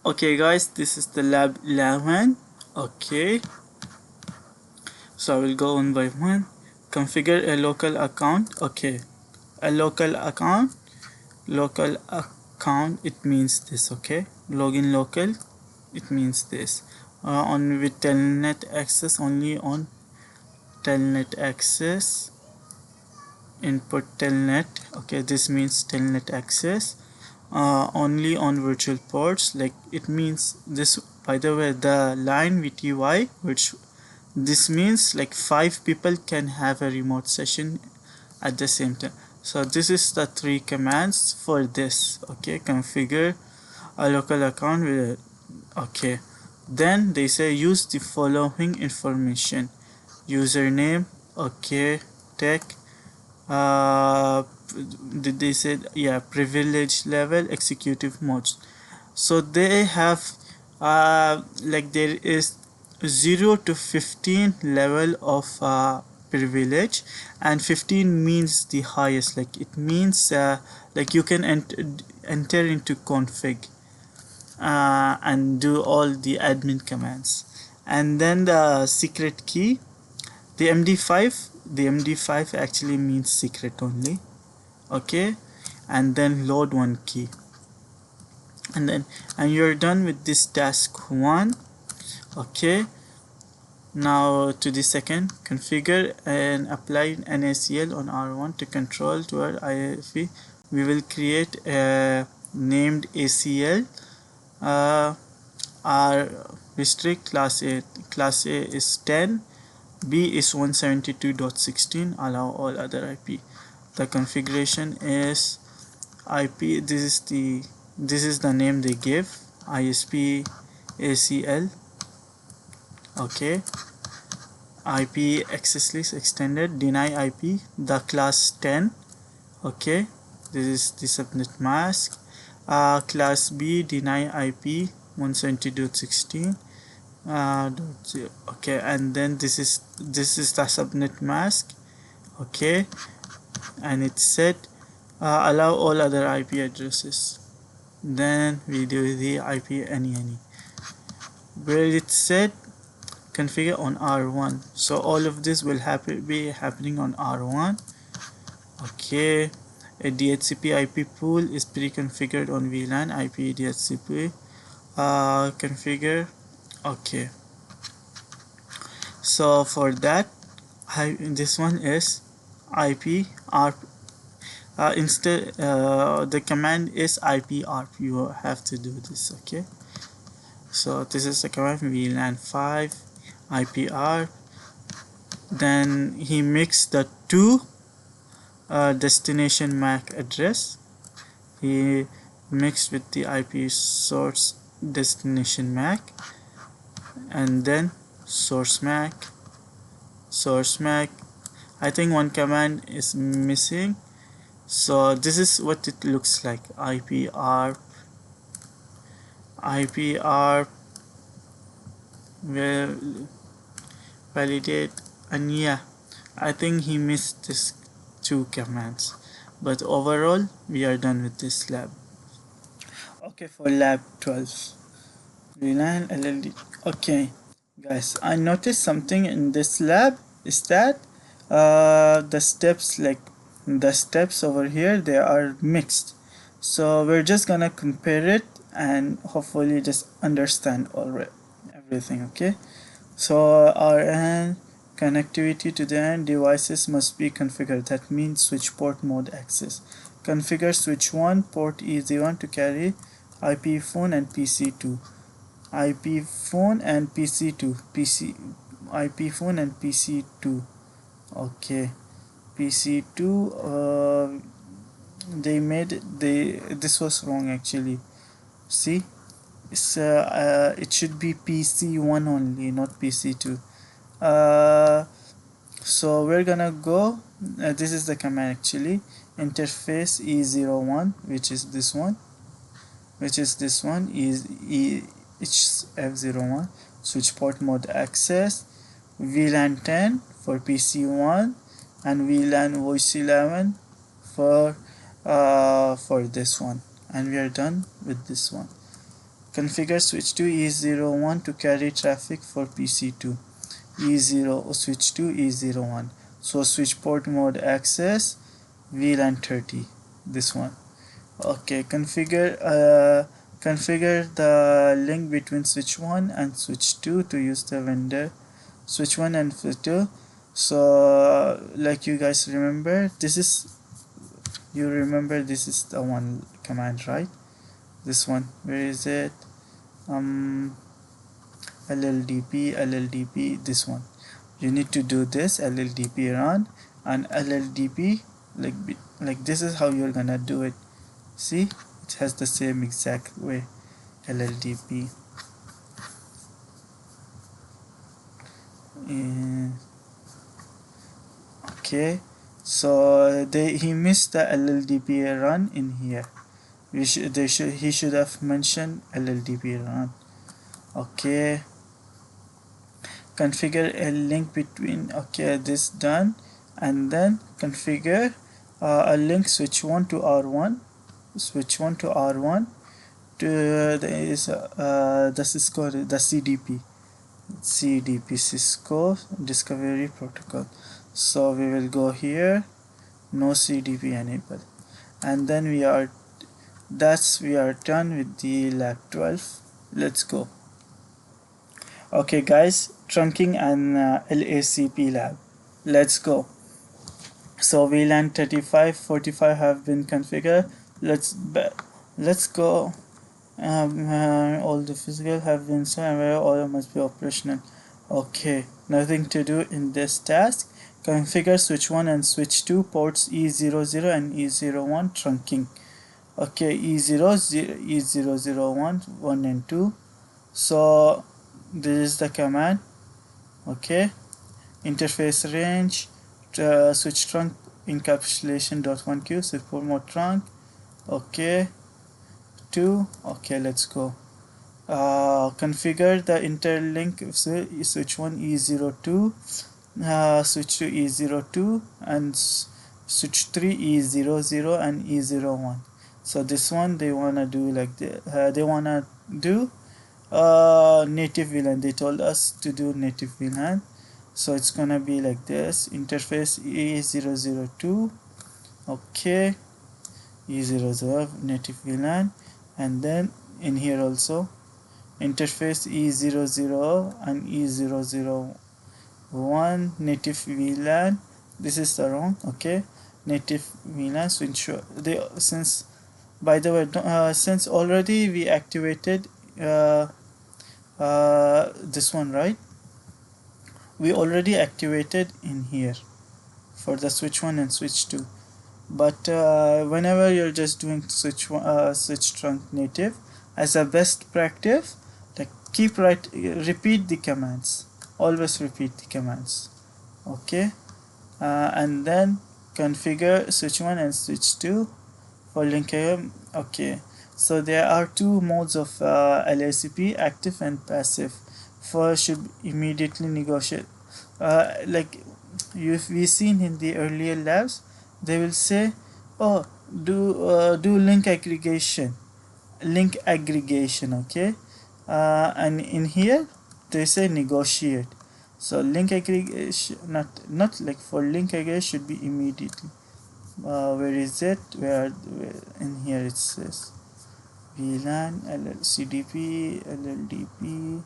Okay guys, this is the lab 11. Okay, so I will go one by one. Configure a local account. Okay, a local account, it means this. Okay, login local, it means this. On with telnet access, only on telnet access, input telnet. Okay, this means telnet access. Only on virtual ports, like it means this. By the way, the line VTY, which this means like 5 people can have a remote session at the same time. So this is the 3 commands for this. Okay, configure a local account with okay, then they say use the following information: username, okay, tech, did they said, yeah, privilege level, executive modes. So they have like there is 0 to 15 level of privilege, and 15 means the highest, like it means like you can enter into config and do all the admin commands. And then the secret key, the MD5 actually means secret only. Okay, and then load one key, and you're done with this task 1. Okay, now to the second, configure and apply NACL on R1 to control to our IFE. We will create a named ACL. Our restrict class A is 10, B is 172.16, allow all other IP. The configuration is IP, this is the name they give, ISP ACL. Okay, IP access list extended, deny IP, the class 10. Okay, this is the subnet mask. Class B, deny IP 170.16. Okay, and then this is the subnet mask. Okay, and it said allow all other IP addresses. Then we do the IP any where it said configure on R1. So all of this will be happening on R1. Okay, a DHCP IP pool is pre-configured on VLAN IP DHCP configure. Okay, so for that this one is IP ARP. Instead the command is IP ARP. You have to do this. Okay, so this is the command VLAN 5 IP ARP. Then he mixed the two destination MAC address. He mixed with the IP source destination MAC, and then source MAC. I think one command is missing, so this is what it looks like. IP ARP will validate, and yeah, I think he missed this 2 commands, but overall we are done with this lab. Okay, for lab 12, VLAN LLDP. Okay guys, I noticed something in this lab is that the steps over here, they are mixed. So we're just gonna compare it and hopefully just understand everything. Okay, so RN connectivity to the end devices must be configured. That means switch port mode access. Configure switch 1 port EZ1 to carry IP phone and PC2. IP phone and PC2. IP phone and PC2. Okay, PC2. This was wrong actually. See, it should be PC1 only, not PC2. So we're gonna go. This is the command actually. Interface E01, which is this one. Is F01. Switch port mode access. VLAN 10 for PC1 and VLAN voice 11 for this one, and we are done with this one. Configure switch to E01 to carry traffic for PC2. E0 switch to E01. So switch port mode access VLAN 30. This one. Okay, configure the link between switch 1 and switch 2 to use the vendor switch 1 and switch 2. So like you guys remember, this is the one command, right? This one, where is it? LLDP, this one. You need to do this LLDP run, and LLDP, like this is how you're gonna do it. See, it has the same exact way. LLDP. Okay, so he missed the LLDP run in here. He should have mentioned LLDP run. Okay, configure a link between, okay, this done, and then configure a link switch 1 to R1 to the Cisco, the CDP Cisco Discovery Protocol. So we will go here, no CDP enable, and then we are done with the lab 12. Let's go. Okay guys, trunking and LACP lab. Let's go. So VLAN 3545 have been configured. Let's go. All the physical have been set, all must be operational. Okay, nothing to do in this task. Configure switch 1 and switch 2 ports E00 and E01 trunking. Okay, E0001 1 and 2. So this is the command. Okay, interface range, switch trunk encapsulation.1q, switch port mode trunk. Okay, 2. Okay, let's go. Configure the interlink switch 1 E02, switch to E02, and switch 3 E00 and E01. So this one they wanna do like they wanna do native VLAN. They told us to do native VLAN, so it's gonna be like this. Interface E002. Okay, E00 native VLAN, and then in here also interface E00 and E001 native VLAN. This is the wrong. Okay, native VLAN. So ensure they, since by the way, since already we activated this one, right? We already activated in here for the switch 1 and switch 2. But whenever you're just doing switch trunk native, as a best practice, like repeat the commands. Always repeat the commands. Okay, and then configure switch 1 and switch 2 for link. Okay, so there are two modes of LACP, active and passive. First should immediately negotiate. Like we've seen in the earlier labs, they will say, oh, do link aggregation. Okay, and in here they say negotiate. So link aggregation, not like for link aggregation should be immediately. Where is it? Where in here it says VLAN CDP LLDP.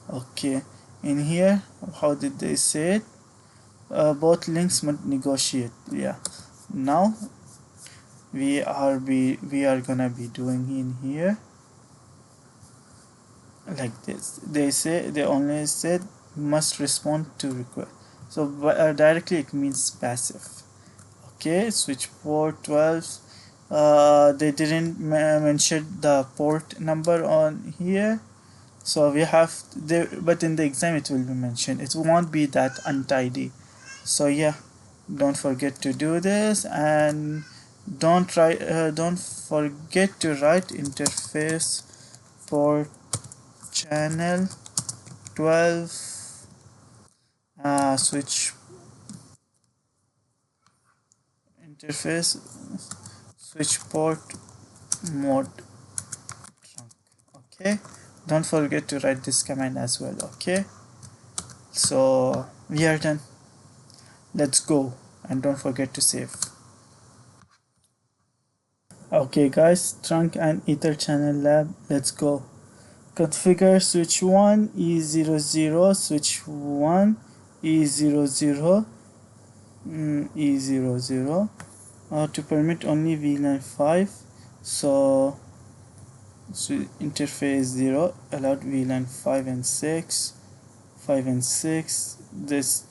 Okay, in here how did they say it? Both links must negotiate. Yeah, now we are gonna be doing in here like this. They only said must respond to request. So directly it means passive. Okay, switch port 12. They didn't mention the port number on here, so we have but in the exam it will be mentioned. It won't be that untidy. So yeah, don't forget to do this, and don't forget to write interface for channel 12 switch interface switch port mode trunk. Okay, don't forget to write this command as well. Okay, so we are done. Let's go, and don't forget to save. Okay guys, trunk and ether channel lab, let's go. Configure switch 1 E00, switch 1 E00, E00 to permit only VLAN 5. So interface 0 allowed VLAN 5 and 6, 5 and 6. This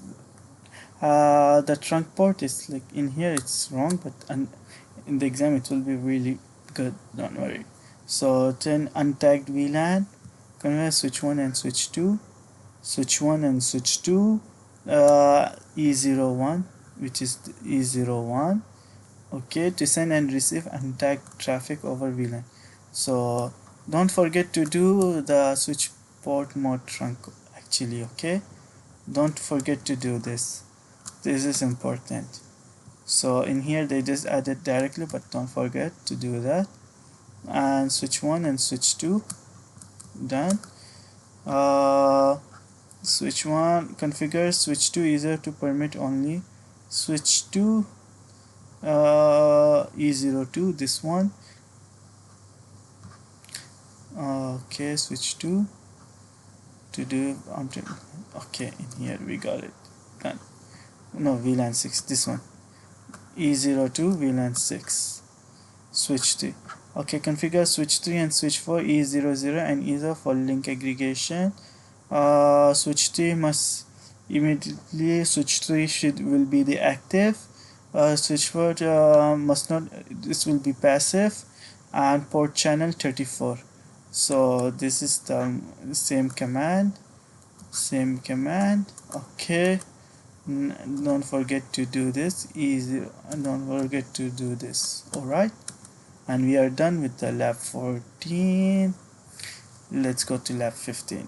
the trunk port is like in here, it's wrong, but in the exam it will be really good, don't worry. So 10 untagged VLAN, convert switch 1 and switch 2, switch 1 and switch 2, E01, which is E01, okay, to send and receive untagged traffic over VLAN. So don't forget to do the switch port mode trunk actually, okay, don't forget to do this. This is important. So in here they just added directly, but don't forget to do that. And switch 1 and switch 2 done. Switch 1 configure switch 2 easier to permit only switch 2 E02, this one. Okay, switch 2 to do okay, in here we got it done. No, VLAN 6, this one E02 VLAN 6, switch 3. Okay, configure switch 3 and switch 4 E00 and E0 for link aggregation. Switch 3 must immediately, switch 3 will be the active, switch 4 must not, this will be passive, and port channel 34. So this is the same command, okay. Don't forget to do this, don't forget to do this. All right, and we are done with the lab 14. Let's go to lab 15.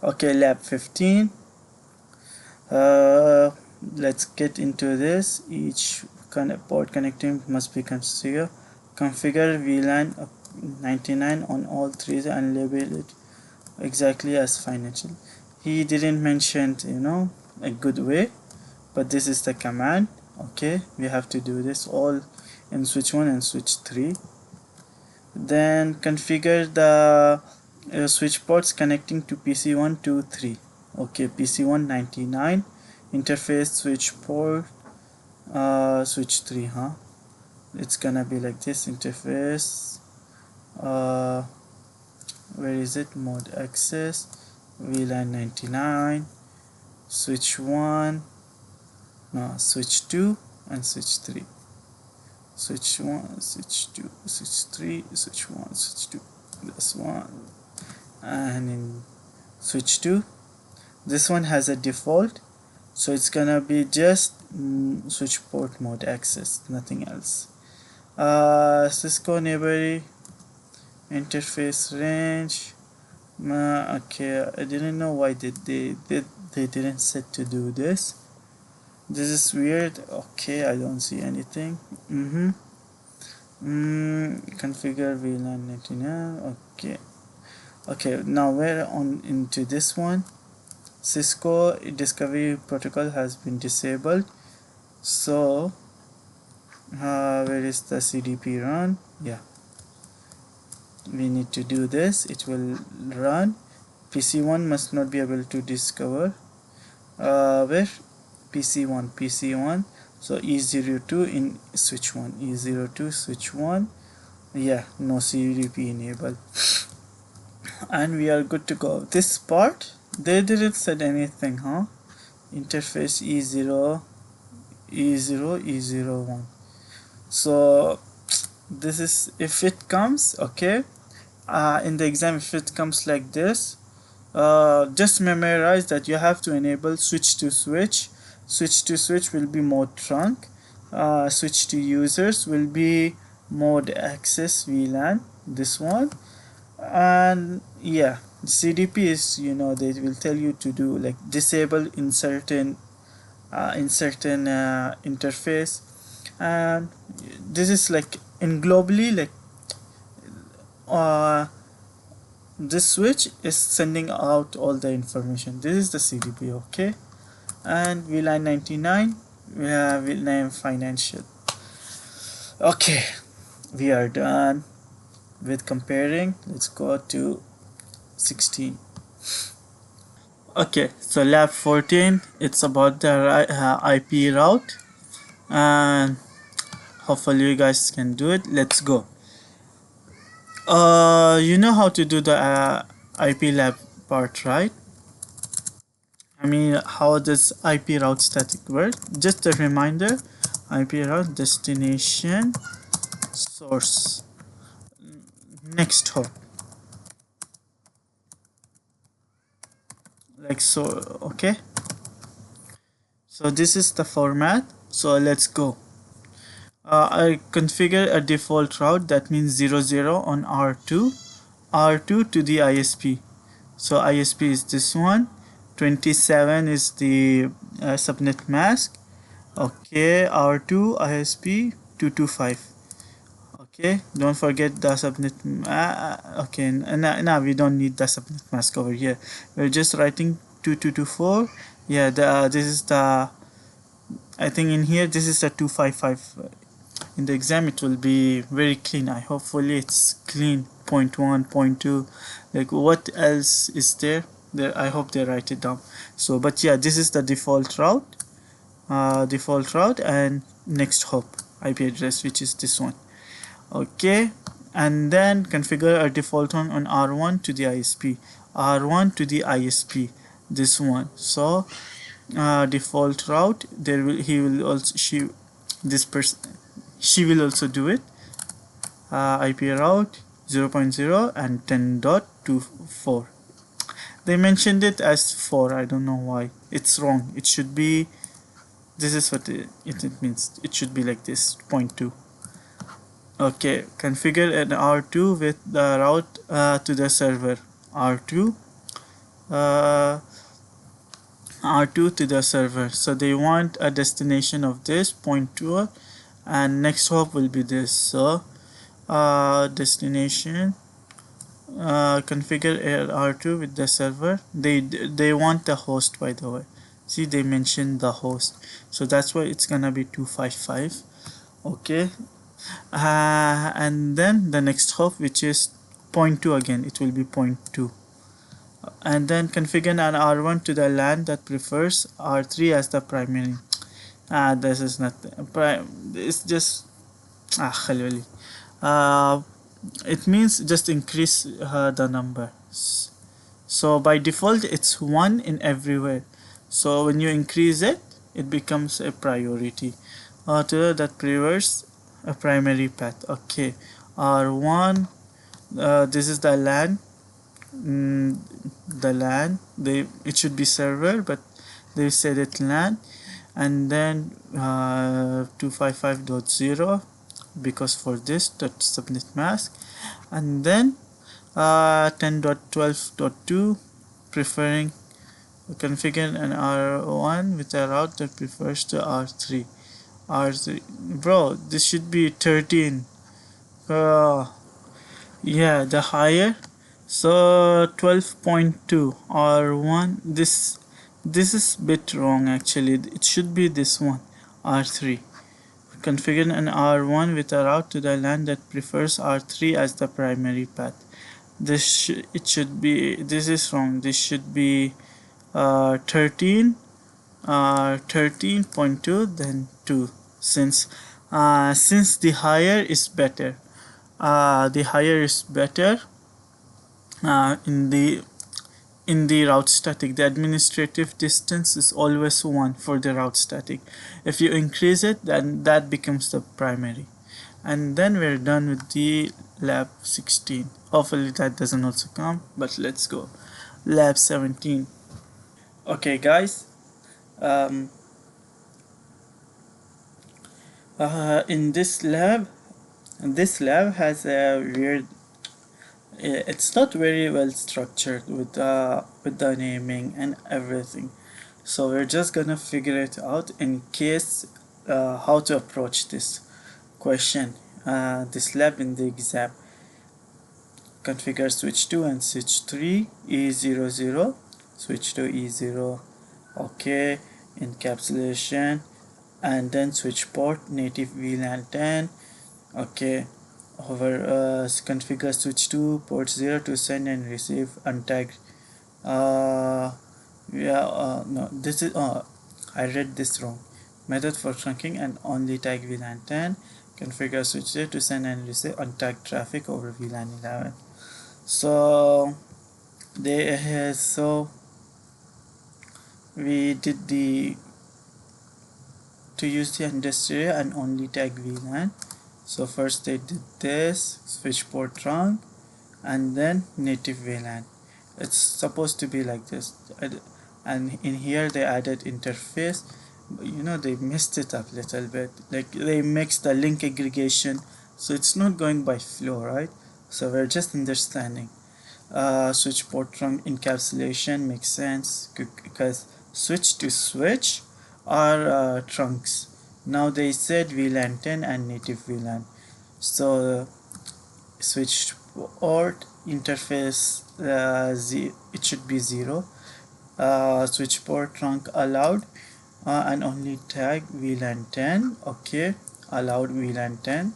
Okay, lab 15. Let's get into this. Each port connecting must be configured. Configure VLAN 99 on all three and label it exactly as financial. He didn't mention, you know, a good way, but this is the command. Okay, we have to do this all in switch 1 and switch 3. Then configure the switch ports connecting to PC1, 2, 3. Okay, PC1 99, interface switch port switch 3, it's gonna be like this interface. Where is it? Mode access, VLAN 99, switch 1, no, switch 2 and switch 3. Switch 1, switch 2, switch 3, switch 1, switch 2, this one. And in switch 2, this one has a default, so it's gonna be just switch port mode access, nothing else. Cisco neighboring interface range. Okay, I didn't know why they didn't set to do this. This is weird. Okay, I don't see anything. Configure VLAN 99. Okay, now we're on into this one. Cisco discovery protocol has been disabled. So where is the CDP run? Yeah, we need to do this. It will run. PC1 must not be able to discover. Where? PC1. So E02 in switch 1. E02 switch 1. Yeah, no CDP enabled. And we are good to go. This part, they didn't said anything, interface E0, E01. So this is, if it comes, okay, in the exam, if it comes like this, just memorize that you have to enable switch to switch. Switch to switch will be mode trunk. Switch to users will be mode access VLAN, this one. And yeah, CDP is, you know, they will tell you to do like disable in certain in certain interface, and this is like in globally, like uh, this switch is sending out all the information. This is the CDP, okay? And VLAN 99, we have VLAN financial. Okay, we are done with comparing. Let's go to 16. Okay, so lab 14, it's about the IP route, and hopefully you guys can do it. Let's go. You know how to do the IP lab part, right? I mean, how does IP route static work? Just a reminder, IP route destination source next hop, like so. Okay, so this is the format, so let's go. I configure a default route, that means 00 on R2 to the ISP. So ISP is this one, 27 is the subnet mask. Okay, R2 ISP 225. Okay, don't forget the subnet. Okay, now we don't need the subnet mask over here. We're just writing 2224. Yeah, this is the, I think in here this is a 255. In the exam it will be very clean. Hopefully it's clean. Point 1, point 2, like what else is there? I hope they write it down. So, but yeah, this is the default route. And next hop IP address, which is this one. Okay, and then configure a default one on R1 to the ISP, R1 to the ISP, this one. So default route, there will he will also she will also do it. IP route 0.0 and 10.24. They mentioned it as 4. I don't know why. It's wrong. It should be, this is what it means. It should be like this, 0.2. Okay, configure an R2 with the route to the server. R2 to the server. So they want a destination of this 0.2, and next hop will be this. So destination, configure R2 with the server. They want the host, by the way. See, they mentioned the host, so that's why it's gonna be 255. Okay, and then the next hop, which is 0.2, again it will be 0.2. And then configure an R1 to the LAN that prefers R3 as the primary. This is not it's just it means just increase the number. So by default it's 1 in everywhere, so when you increase it, it becomes a priority. To that prefers a primary path. Okay, R1, this is the LAN. The LAN, it should be server, but they said it LAN. And then 255.0, because for this, that's subnet mask. And then 10.12.2, preferring configure an R1 with a route that prefers to R3. Bro, this should be 13. Yeah, the higher. So 12.2 R1. This is bit wrong actually. It should be this one, R3. Configure an R1 with a route to the LAN that prefers R3 as the primary path. This is wrong. This should be 13.2, then 2, since the higher is better. The higher is better in the route static. The administrative distance is always 1 for the route static. If you increase it, then that becomes the primary. And then we're done with the lab 16. Hopefully that doesn't also come, but let's go. Lab 17. Okay guys, in this lab has a weird, it's not very well structured with the naming and everything. So we're just gonna figure it out in case how to approach this question, this lab in the exam. Configure switch 2 and switch 3 E00, switch to E0, okay, encapsulation, and then switch port native VLAN 10, okay, over configure switch 2 port 0 to send and receive untagged. No, this is I read this wrong. Method for trunking and only tag VLAN 10. Configure switch 0 to send and receive untagged traffic over VLAN 11. So so we did the to use the industry and only tag VLAN. So first they did this switch port trunk and then native VLAN. It's supposed to be like this, and in here they added interface, but you know they messed it up a little bit, like they mixed the link aggregation, so it's not going by flow, right? So we're just understanding. Switch port trunk encapsulation makes sense because switch to switch are trunks. Now they said VLAN 10 and native VLAN, so switch port interface it should be 0. Switch port trunk allowed and only tag VLAN 10, okay, allowed VLAN 10,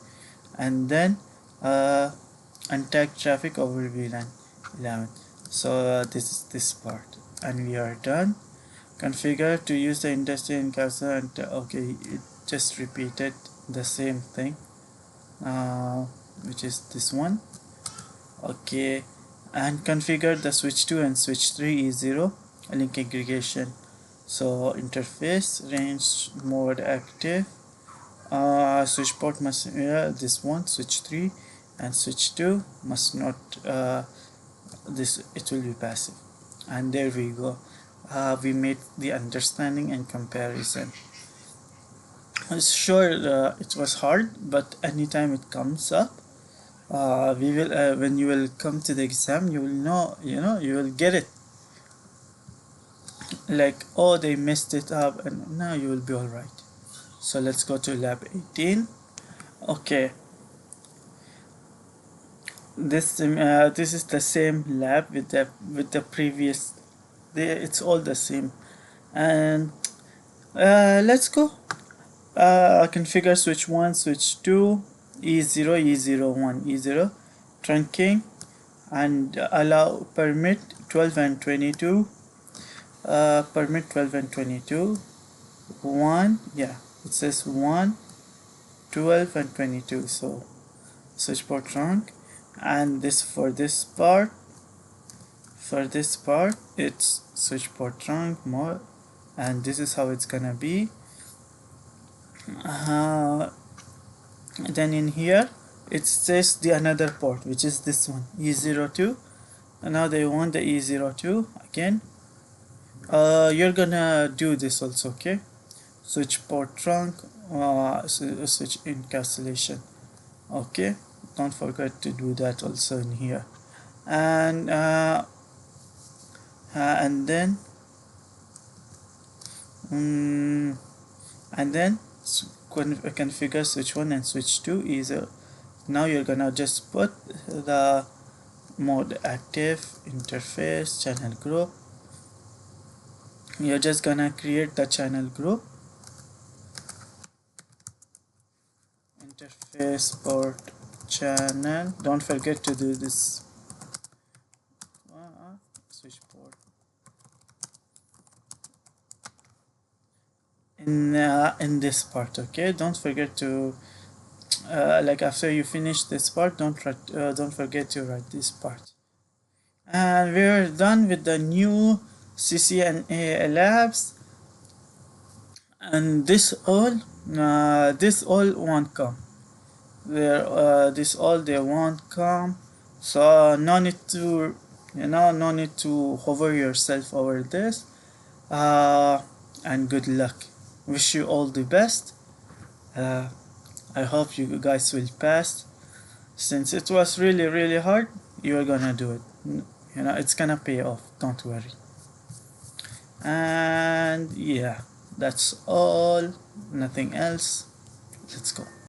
and then untag traffic over VLAN 11. So this is this part, and we are done. Configure to use the industry encapsulator, and okay, it just repeated the same thing, which is this one, okay, and configure the switch 2 and switch 3 E0 link aggregation. So interface range mode active, switch port must this one switch 3 and switch 2 must not this, it will be passive, and there we go. We made the understanding and comparison. Sure, it was hard, but anytime it comes up, we will when you will come to the exam, you will know, you will get it, like, oh, they messed it up, and now you will be all right. So let's go to lab 18. Okay, this is the same lab with the previous. It's all the same, and let's go. Configure switch 1, switch 2, E0, E01, E0, trunking, and allow permit 12 and 22. Permit 12 and 22. 1, yeah, it says 1, 12 and 22. So switch port trunk, and this for this part. For this part, it's switch port trunk more, and this is how it's gonna be. Then in here it says the another port, which is this one, E02, and now they want the E02 again. You're gonna do this also, okay? Switch port trunk, switch encapsulation, okay? Don't forget to do that also in here, and then configure switch 1 and switch 2 is now you're gonna just put the mode active, interface, channel group. You're just gonna create the channel group, interface port channel. Don't forget to do this. Switch port in this part, okay? Don't forget to like after you finish this part, don't forget to write this part. And we're done with the new CCNA labs, and this all won't come. This all they won't come. So no need to no need to hover yourself over this. And good luck. Wish you all the best. I hope you guys will pass. Since it was really, really hard, you are gonna do it. It's gonna pay off. Don't worry. And yeah, that's all, nothing else. Let's go.